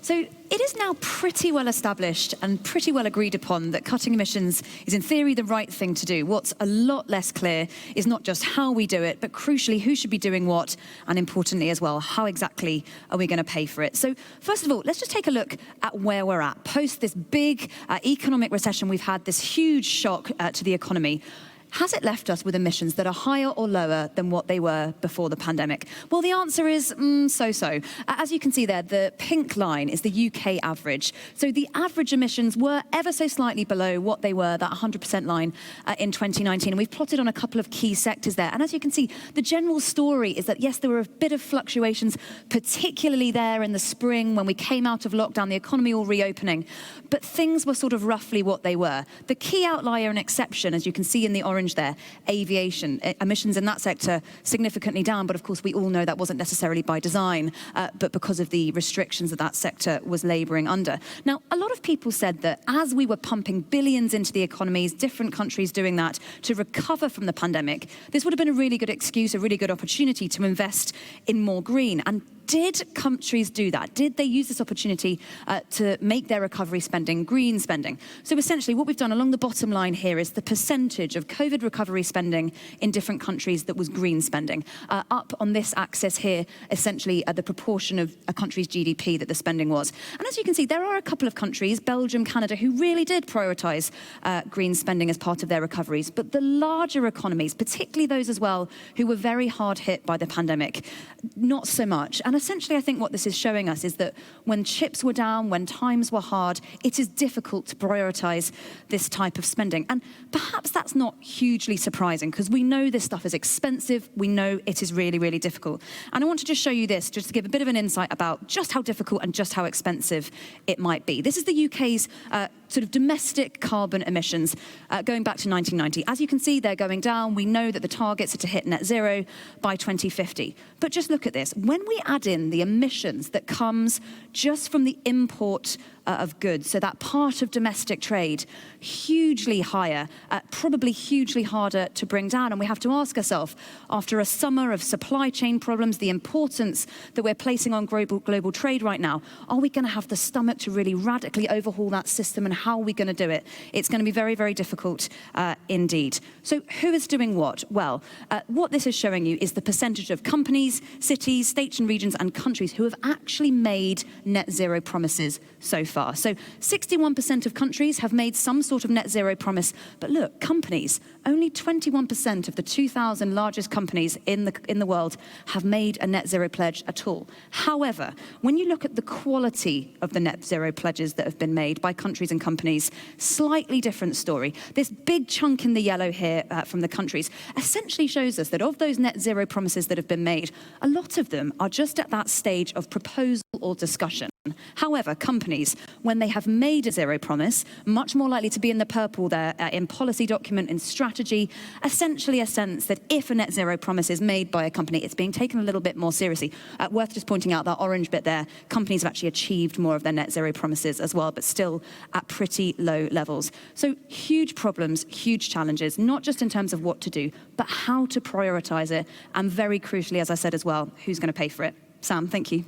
So it is now pretty well established and pretty well agreed upon that cutting emissions is in theory the right thing to do. What's a lot less clear is not just how we do it, but crucially who should be doing what, and importantly as well, how exactly are we going to pay for it? So first of all, let's just take a look at where we're at. Post this big economic recession we've had, this huge shock to the economy. Has it left us with emissions that are higher or lower than what they were before the pandemic? Well, the answer is so-so. As you can see there, the pink line is the UK average. So the average emissions were ever so slightly below what they were, that 100% line in 2019. And we've plotted on a couple of key sectors there. And as you can see, the general story is that, yes, there were a bit of fluctuations, particularly there in the spring when we came out of lockdown, the economy all reopening. But things were sort of roughly what they were. The key outlier and exception, as you can see in the orange there, aviation. Emissions in that sector significantly down, but of course we all know that wasn't necessarily by design, but because of the restrictions that sector was labouring under. Now, a lot of people said that as we were pumping billions into the economies, different countries doing that to recover from the pandemic, this would have been a really good excuse, a really good opportunity to invest in more green. And did countries do that? Did they use this opportunity to make their recovery spending green spending? So essentially what we've done along the bottom line here is the percentage of COVID recovery spending in different countries that was green spending. Up on this axis here, essentially the proportion of a country's GDP that the spending was. And as you can see, there are a couple of countries, Belgium, Canada, who really did prioritise green spending as part of their recoveries. But the larger economies, particularly those as well, who were very hard hit by the pandemic, not so much. And essentially, I think what this is showing us is that when chips were down, when times were hard, it is difficult to prioritise this type of spending. And perhaps that's not hugely surprising, because we know this stuff is expensive. We know it is really, really difficult. And I want to just show you this, just to give a bit of an insight about just how difficult and just how expensive it might be. This is the UK's sort of domestic carbon emissions going back to 1990. As you can see, they're going down. We know that the targets are to hit net zero by 2050. But just look at this. When we add in the emissions that comes just from the import of goods, so that part of domestic trade, hugely higher, probably hugely harder to bring down. And we have to ask ourselves, after a summer of supply chain problems, the importance that we're placing on global trade right now, are we going to have the stomach to really radically overhaul that system, and how are we going to do it? It's going to be very, very difficult indeed. So who is doing what? Well, what this is showing you is the percentage of companies, cities, states and regions and countries who have actually made net zero promises so far. So 61% of countries have made some sort of net zero promise. But look, companies, only 21% of the 2,000 largest companies in the world have made a net zero pledge at all. However, when you look at the quality of the net zero pledges that have been made by countries and companies, slightly different story. This big chunk in the yellow here from the countries essentially shows us that of those net zero promises that have been made, a lot of them are just at that stage of proposal or discussion. However, companies, when they have made a zero promise, much more likely to be in the purple there, in policy document, in strategy, essentially a sense that if a net zero promise is made by a company, it's being taken a little bit more seriously. Worth just pointing out that orange bit there, companies have actually achieved more of their net zero promises as well, but still at pretty low levels. So huge problems, huge challenges, not just in terms of what to do, but how to prioritise it, and very crucially, as I said as well, who's going to pay for it. Sam, thank you.